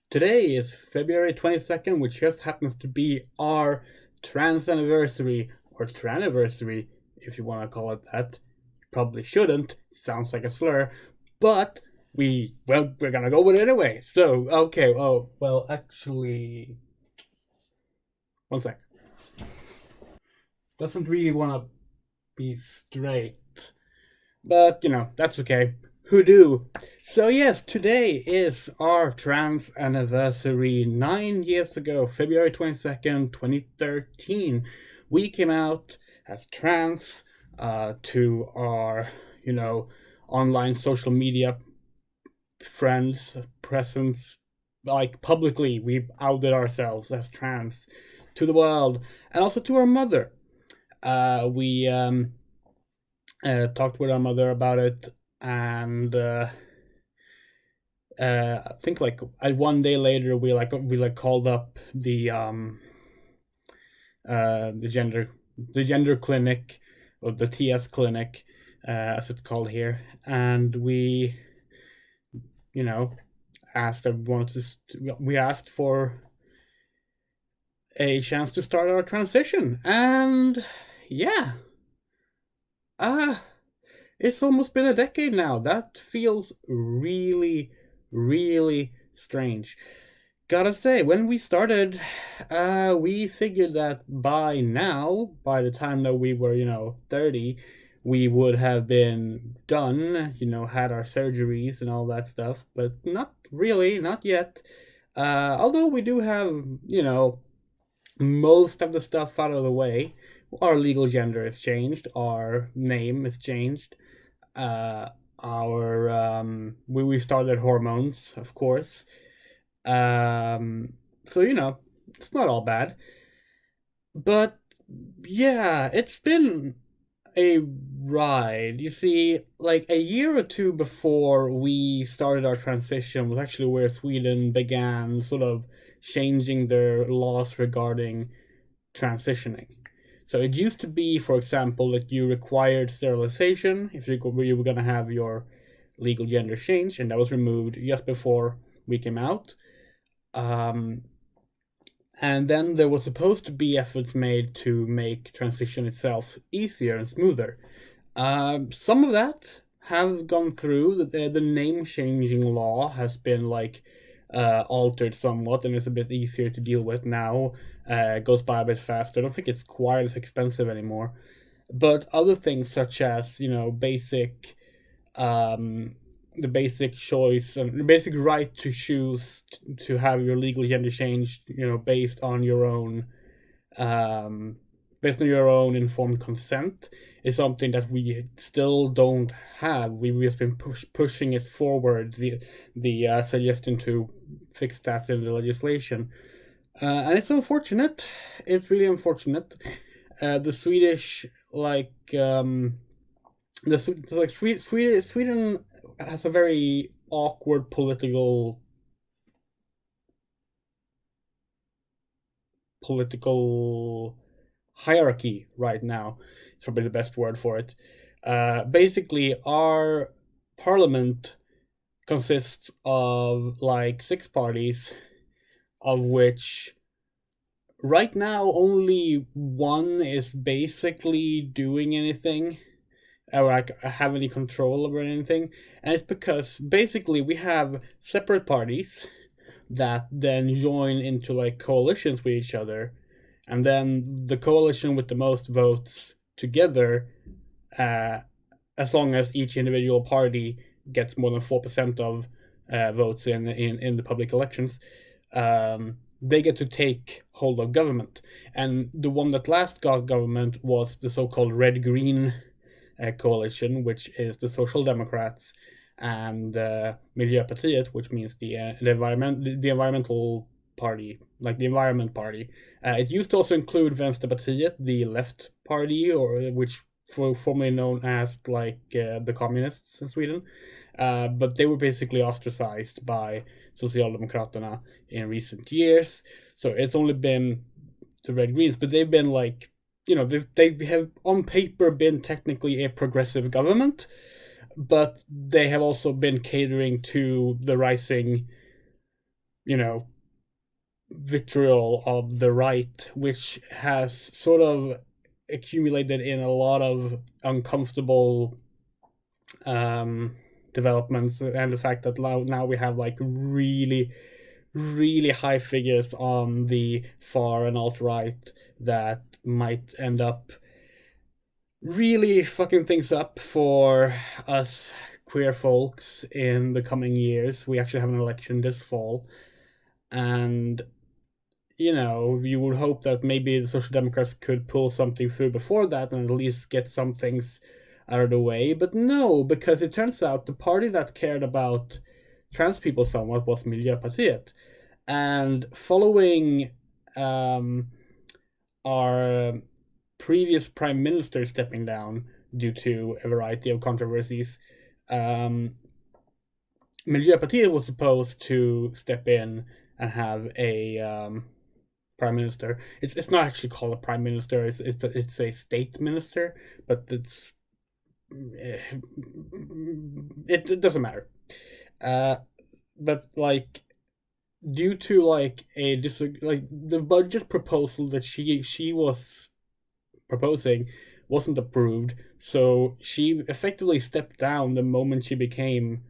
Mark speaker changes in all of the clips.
Speaker 1: Today is February 22nd, which just happens to be our trans anniversary, or Tranniversary, if you want to call it that. Probably shouldn't, sounds like a slur, but we're gonna go with it anyway. So, okay, actually, one sec. Doesn't really want to be straight, but that's okay. Who do? So yes, today is our trans anniversary. 9 years ago, February 22nd, 2013, we came out as trans to our, online social media friends, presence, like publicly, we outed ourselves as trans to the world and also to our mother. We talked with our mother about it, and I think like one day later we called up the gender clinic, or the TS clinic, as it's called here, and we asked everyone we asked for a chance to start our transition, and yeah, it's almost been a decade now. That feels really, really strange. Gotta say, when we started, we figured that by now, by the time that we were, 30, we would have been done, had our surgeries and all that stuff, but not really, not yet. Although we do have, most of the stuff out of the way. Our legal gender is changed, our name is changed, our we started hormones, of course. So it's not all bad, but yeah, it's been a ride. You see, like a year or two before we started our transition was actually where Sweden began sort of changing their laws regarding transitioning. So it used to be, for example, that you required sterilization if you were going to have your legal gender changed, and that was removed just before we came out. And then there was supposed to be efforts made to make transition itself easier and smoother. Some of that has gone through. The name changing law has been altered somewhat and is a bit easier to deal with now. Goes by a bit faster. I don't think it's quite as expensive anymore. But other things such as basic, the basic choice and the basic right to choose to have your legal gender changed, based on your own, informed consent, is something that we still don't have. We've just been pushing it forward. The suggestion to fix that in the legislation, and it's unfortunate. It's really unfortunate. The Swedish Sweden has a very awkward political hierarchy right now. It's probably the best word for it. Basically, our parliament consists of like 6 parties, of which right now only one is basically doing anything or like have any control over anything. And it's because basically we have separate parties that then join into like coalitions with each other, and then the coalition with the most votes together, as long as each individual party gets more than 4% of votes in the public elections, they get to take hold of government. And the one that last got government was the so-called red-green coalition, which is the Social Democrats and Miljöpartiet, which means the environmental party, like the Environment Party. It used to also include Vänsterpartiet, the left party, or which formerly known as the communists in Sweden. But they were basically ostracized by Socialdemokraterna in recent years. So it's only been the Red Greens, but they've been they have on paper been technically a progressive government, but they have also been catering to the rising, you know, vitriol of the right, which has sort of accumulated in a lot of uncomfortable um, developments, and the fact that now we have like really, really high figures on the far and alt right that might end up really fucking things up for us queer folks in the coming years. We actually have an election this fall, and you would hope that maybe the Social Democrats could pull something through before that and at least get some things out of the way. But no, because it turns out the party that cared about trans people somewhat was Miljöpartiet. And following our previous prime minister stepping down due to a variety of controversies, Miljöpartiet was supposed to step in and have a prime minister. It's not actually called a prime minister. It's a state minister, but it doesn't matter. But like, due to like the budget proposal that she was proposing wasn't approved, so she effectively stepped down the moment she became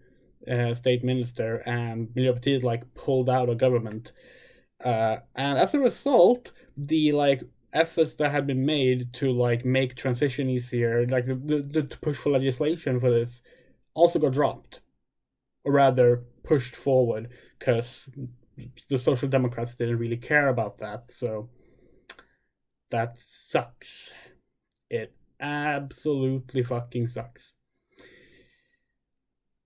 Speaker 1: state minister, and Miljöpartiet like pulled out of government. And as a result, the like efforts that had been made to like make transition easier, like the to push for legislation for this, also got dropped, or rather pushed forward, because the Social Democrats didn't really care about that. So that sucks. It absolutely fucking sucks.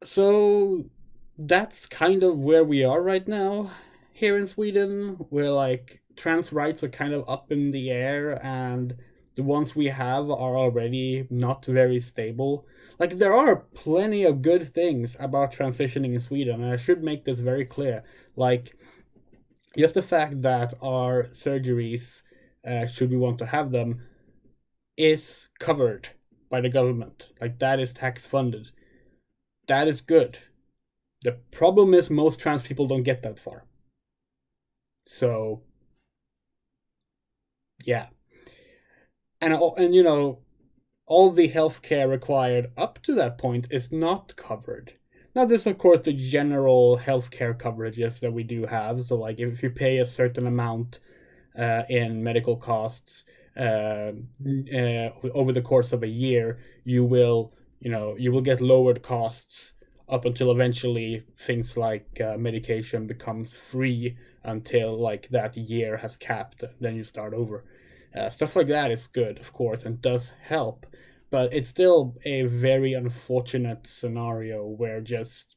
Speaker 1: So that's kind of where we are right now here in Sweden, where like trans rights are kind of up in the air, and the ones we have are already not very stable. Like, there are plenty of good things about transitioning in Sweden, and I should make this very clear. Like, just the fact that our surgeries, should we want to have them, is covered by the government. Like, that is tax funded. That is good. The problem is most trans people don't get that far. So, yeah. And all the healthcare required up to that point is not covered. Now, there's of course the general healthcare coverages that we do have. So, like, if you pay a certain amount in medical costs over the course of a year, you will get lowered costs up until eventually things like medication becomes free until like that year has capped. Then you start over. Stuff like that is good, of course, and does help, but it's still a very unfortunate scenario where just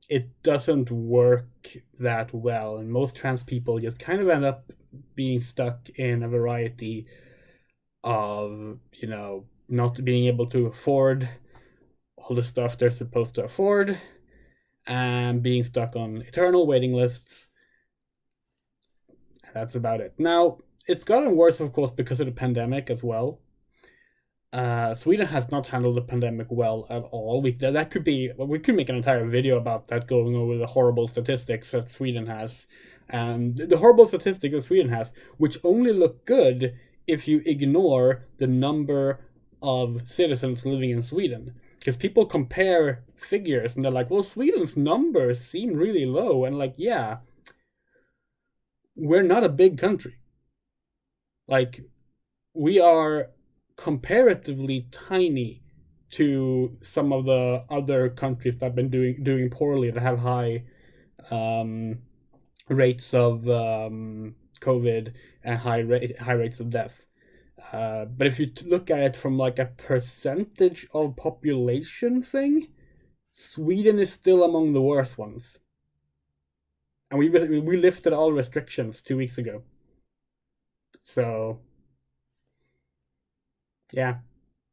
Speaker 1: it doesn't work that well, and most trans people just kind of end up being stuck in a variety of, not being able to afford all the stuff they're supposed to afford, and being stuck on eternal waiting lists. That's about it. Now, it's gotten worse, of course, because of the pandemic as well. Sweden has not handled the pandemic well at all. We could make an entire video about that, going over the horrible statistics that Sweden has, and the horrible statistics that Sweden has, which only look good if you ignore the number of citizens living in Sweden. Because people compare figures and they're like, well, Sweden's numbers seem really low, and like, yeah, we're not a big country. Like, we are comparatively tiny to some of the other countries that have been doing poorly, that have high rates of COVID and high rates of death. But if you look at it from like a percentage of population thing, Sweden is still among the worst ones. And we lifted all restrictions 2 weeks ago. So, yeah.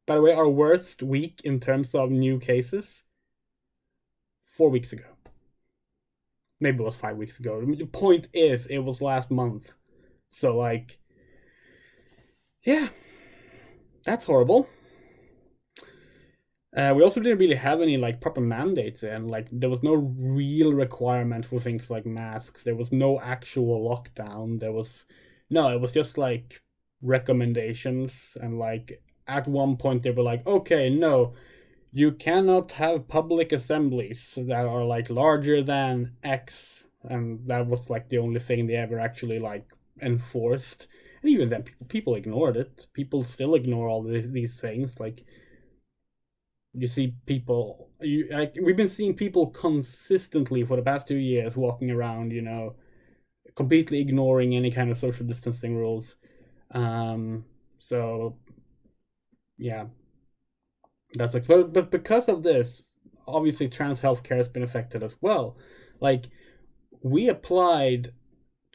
Speaker 1: By the way, our worst week in terms of new cases, 4 weeks ago. Maybe it was 5 weeks ago. The point is, it was last month. So, like, yeah. That's horrible. We also didn't really have any like proper mandates, and like there was no real requirement for things like masks. There was no actual lockdown. There was no, it was just like recommendations, and like at one point they were like, okay, no, you cannot have public assemblies that are like larger than X, and that was like the only thing they ever actually like enforced. And even then, people ignored it. People still ignore all these things. Like you see people, like we've been seeing people consistently for the past 2 years walking around, completely ignoring any kind of social distancing rules. So yeah, that's like, but because of this, obviously trans healthcare has been affected as well. Like we applied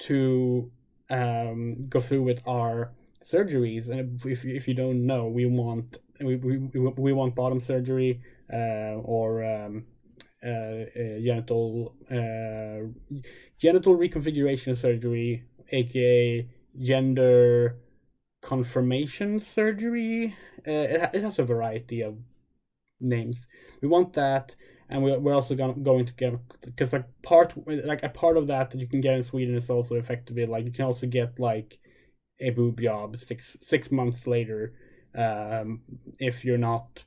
Speaker 1: to go through with our surgeries, and if you don't know, we want bottom surgery, or genital reconfiguration surgery, aka gender confirmation surgery. It has a variety of names. We want that, and we're also going to get, because like a part of that you can get in Sweden is also effectively like you can also get like a boob job six months later, if you're not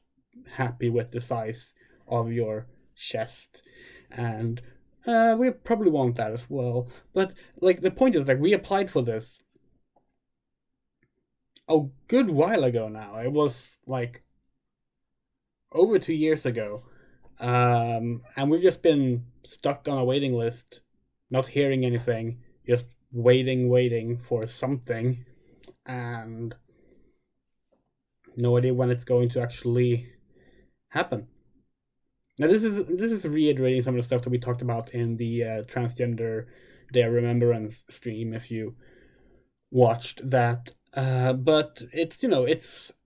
Speaker 1: happy with the size of your chest, and we probably want that as well. But like the point is, like we applied for this a good while ago now. It was like over 2 years ago. And we've just been stuck on a waiting list, not hearing anything, just waiting for something, and no idea when it's going to actually happen. Now, this is reiterating some of the stuff that we talked about in the Transgender Day of Remembrance stream, if you watched that. But it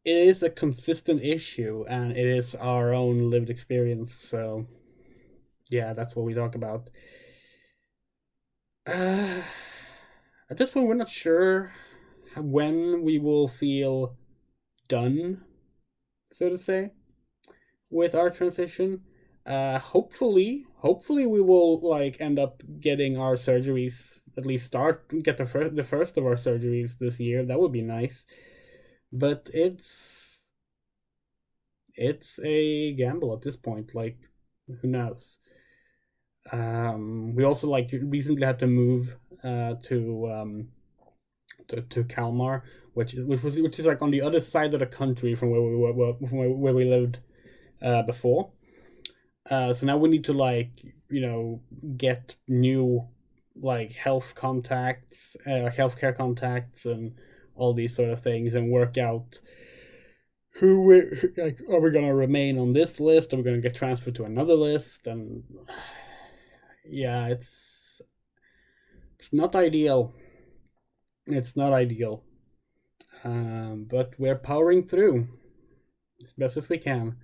Speaker 1: is a consistent issue, and it is our own lived experience. So yeah, that's what we talk about. Uh, at this point, we're not sure when we will feel done, so to say, with our transition. Hopefully we will like end up getting our surgeries, at least get the first of our surgeries this year. That would be nice, but it's a gamble at this point. Like, who knows? We also like recently had to move to Kalmar, which is like on the other side of the country from where we lived before. So now we need to like get new like healthcare contacts, and all these sort of things, and work out who we like. Are we gonna remain on this list? Are we gonna get transferred to another list? And yeah, it's not ideal. It's not ideal. But we're powering through as best as we can.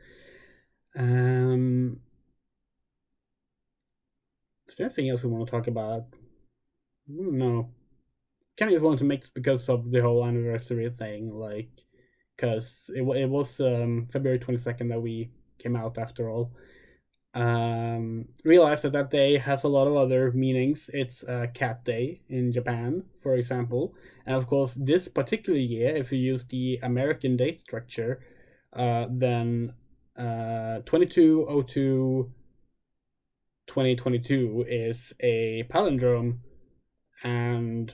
Speaker 1: Is there anything else we want to talk about? No. Kind of just wanted to make this because of the whole anniversary thing, like, because it was February 22nd that we came out after all. Realize that day has a lot of other meanings. It's Cat Day in Japan, for example, and of course, this particular year, if you use the American date structure, then 2202 2022 is a palindrome, and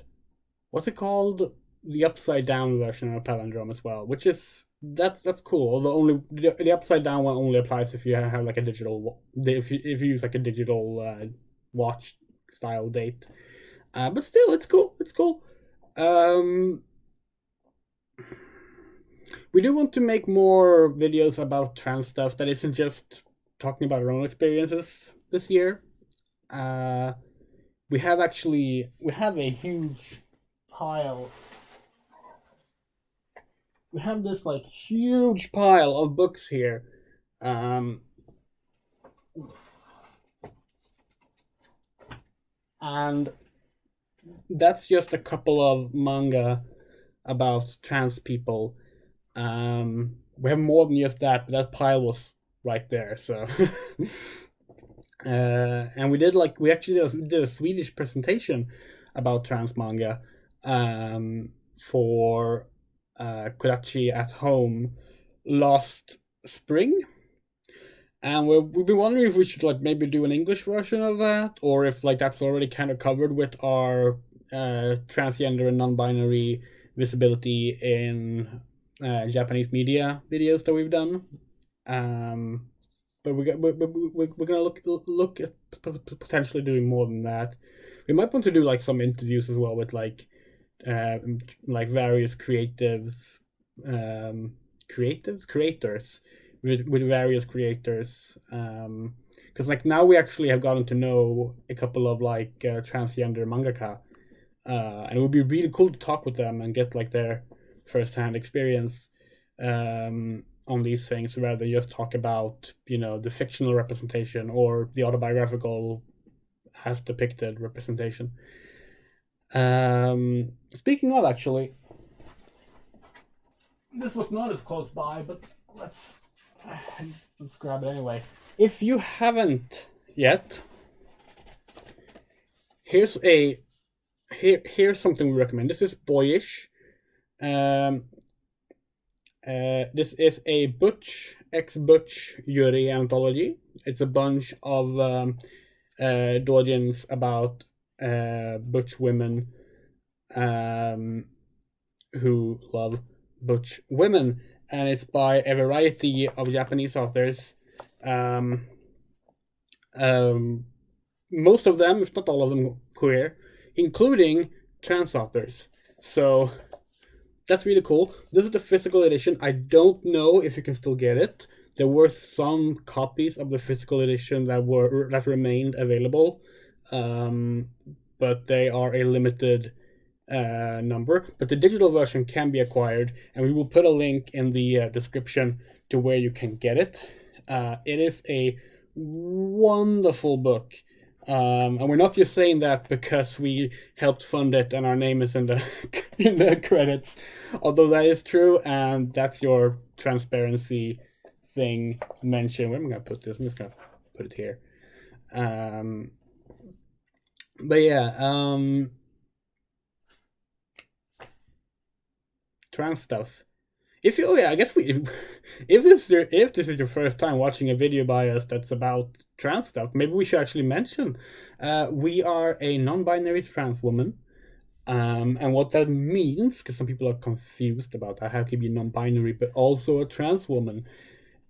Speaker 1: what's it called? The upside down version of a palindrome as well, which is that's cool. Although only the upside down one only applies if you have like a digital, if you use like a digital watch style date. But still, it's cool. It's cool. We do want to make more videos about trans stuff that isn't just talking about our own experiences this year. We have a huge pile. We have this like huge pile of books here. And that's just a couple of manga about trans people. We have more than just that, but that pile was right there. So, and we actually did a Swedish presentation about trans manga for Kodachi at Home last spring. And we've been wondering if we should like maybe do an English version of that, or if like that's already kind of covered with our transgender and non-binary visibility in Japanese media videos that we've done. But we're gonna look at potentially doing more than that. We might want to do like some interviews as well with like various creators with various creators, because like now we actually have gotten to know a couple of like transgender mangaka, and it would be really cool to talk with them and get like their first-hand experience on these things, rather than just talk about the fictional representation or the autobiographical as depicted representation. Speaking of, actually, this was not as close by, but let's grab it anyway. If you haven't yet, here's something we recommend. This is Boyish. This is a Butch Yuri anthology. It's a bunch of doujins about butch women who love butch women, and it's by a variety of Japanese authors. Most of them, if not all of them, queer, including trans authors. So that's really cool. This is the physical edition. I don't know if you can still get it. There were some copies of the physical edition that remained available, but they are a limited number. But the digital version can be acquired, and we will put a link in the description to where you can get it. It is a wonderful book. And we're not just saying that because we helped fund it and our name is in the credits, although that is true, and that's your transparency thing mentioned. Where am I going to put this? I'm just going to put it here. But yeah, trans stuff. If this is your first time watching a video by us that's about trans stuff, maybe we should actually mention we are a non-binary trans woman, and what that means, because some people are confused about that. How can you be non-binary but also a trans woman?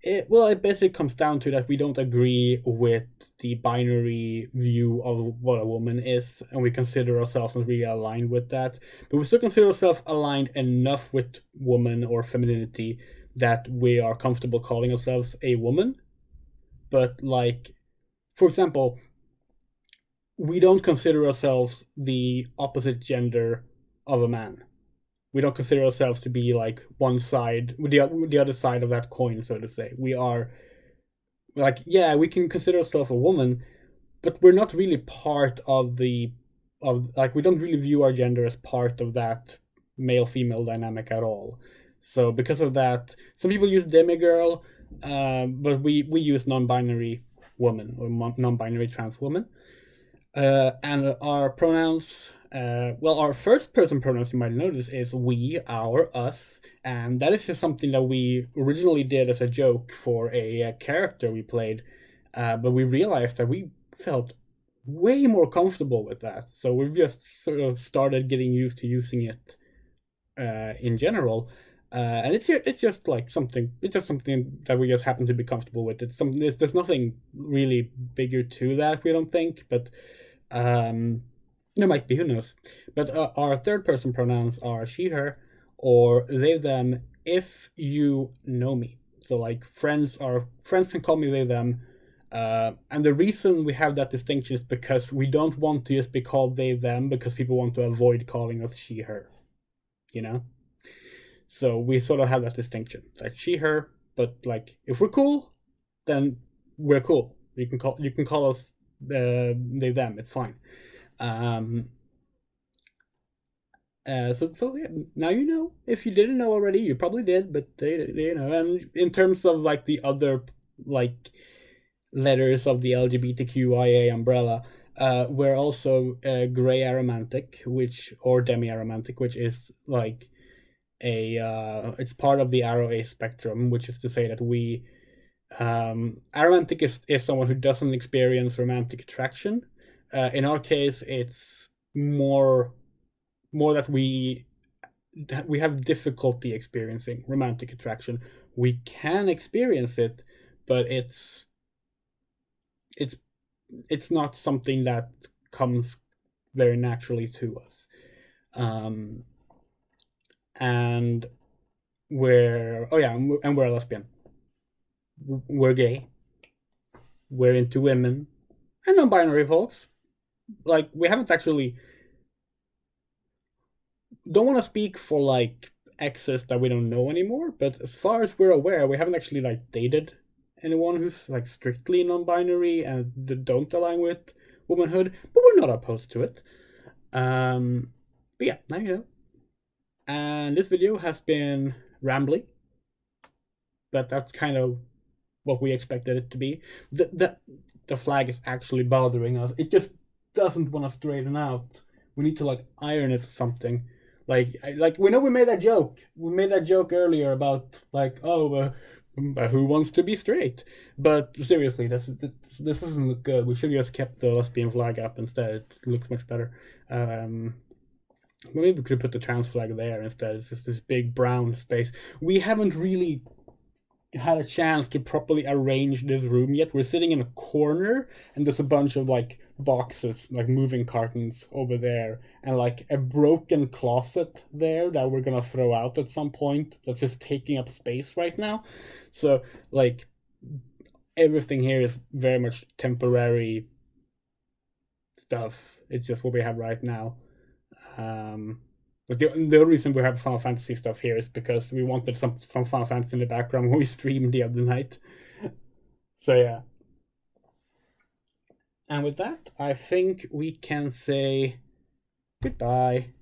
Speaker 1: It basically comes down to that we don't agree with the binary view of what a woman is, and we consider ourselves not really aligned with that. But we still consider ourselves aligned enough with woman or femininity that we are comfortable calling ourselves a woman. But like, for example, we don't consider ourselves the opposite gender of a man. We don't consider ourselves to be like one side, the other side of that coin, so to say. We are like, yeah, we can consider ourselves a woman, but we're not really part of we don't really view our gender as part of that male-female dynamic at all. So because of that, some people use demigirl, but we use non-binary woman or non-binary trans woman. And our pronouns, our first person pronouns, you might notice, is we, our, us, and that is just something that we originally did as a joke for a character we played, but we realized that we felt way more comfortable with that, so we've just sort of started getting used to using it in general, and it's just something that we just happen to be comfortable with. There's nothing really bigger to that, we don't think, but there might be, who knows. But our third person pronouns are she, her, or they, them, if you know me. So like friends can call me they, them. And the reason we have that distinction is because we don't want to just be called they, them, because people want to avoid calling us she, her. So we sort of have that distinction. It's like she, her, but like if we're cool, then we're cool. You can call us they, them. It's fine. So yeah, now you know. If you didn't know already, you probably did, but they And in terms of like the other like letters of the LGBTQIA umbrella. We're also gray aromantic, or demi-aromantic, which is like it's part of the arrow A spectrum, which is to say that we aromantic is someone who doesn't experience romantic attraction. In our case, it's more that we have difficulty experiencing romantic attraction. We can experience it, but it's not something that comes very naturally to us. And we're we're a lesbian. We're gay. We're into women and non-binary folks. Like, we haven't actually, don't want to speak for like exes that we don't know anymore, but as far as we're aware, we haven't actually like dated anyone who's like strictly non-binary and don't align with womanhood, but we're not opposed to it. But yeah, now you know. And this video has been rambly, but that's kind of what we expected it to be. The flag is actually bothering us. It just doesn't want to straighten out. We need to like iron it or something. Like we know we made that joke. We made that joke earlier about like, who wants to be straight? But seriously, this doesn't look good. We should have just kept the lesbian flag up instead. It looks much better. Maybe we could put the trans flag there instead. It's just this big brown space. We haven't really had a chance to properly arrange this room yet. We're sitting in a corner, and there's a bunch of like boxes, like moving cartons over there, and like a broken closet there that we're gonna throw out at some point. That's just taking up space right now. So like everything here is very much temporary stuff. It's just what we have right now. But the reason we have Final Fantasy stuff here is because we wanted some Final Fantasy in the background when we streamed the other night. So yeah. And with that, I think we can say goodbye.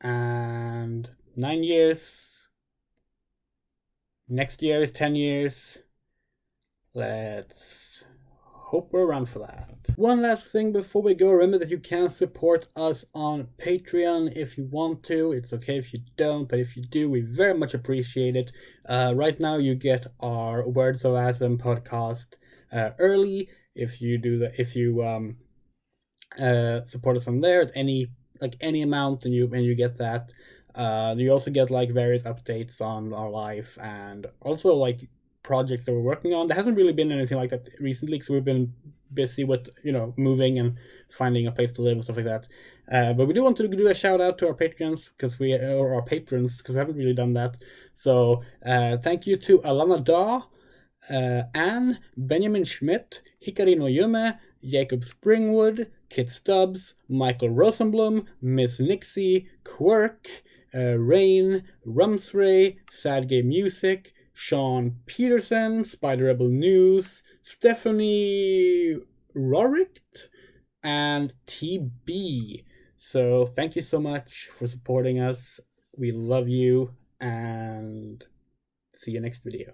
Speaker 1: And 9 years. Next year is 10 years. Let's hope we're around for that. One last thing before we go, remember that you can support us on Patreon if you want to. It's okay if you don't, but if you do, we very much appreciate it. Right now you get our Words of Asm podcast early if you do that. If you support us on there at any amount, and you get that. You also get like various updates on our life, and also like projects that we're working on. There hasn't really been anything like that recently because we've been busy with moving and finding a place to live and stuff like that. But we do want to do a shout out to our patrons because we haven't really done that. So thank you to Alana Daw, Anne, Benjamin Schmidt, Hikarino Yume, Jacob Springwood, Kit Stubbs, Michael Rosenblum, Miss Nixie, Quirk, Rain, Rumsray, Sad Game Music, Sean Peterson, Spider Rebel News, Stephanie Roricht, and TB. So thank you so much for supporting us. We love you, and see you next video.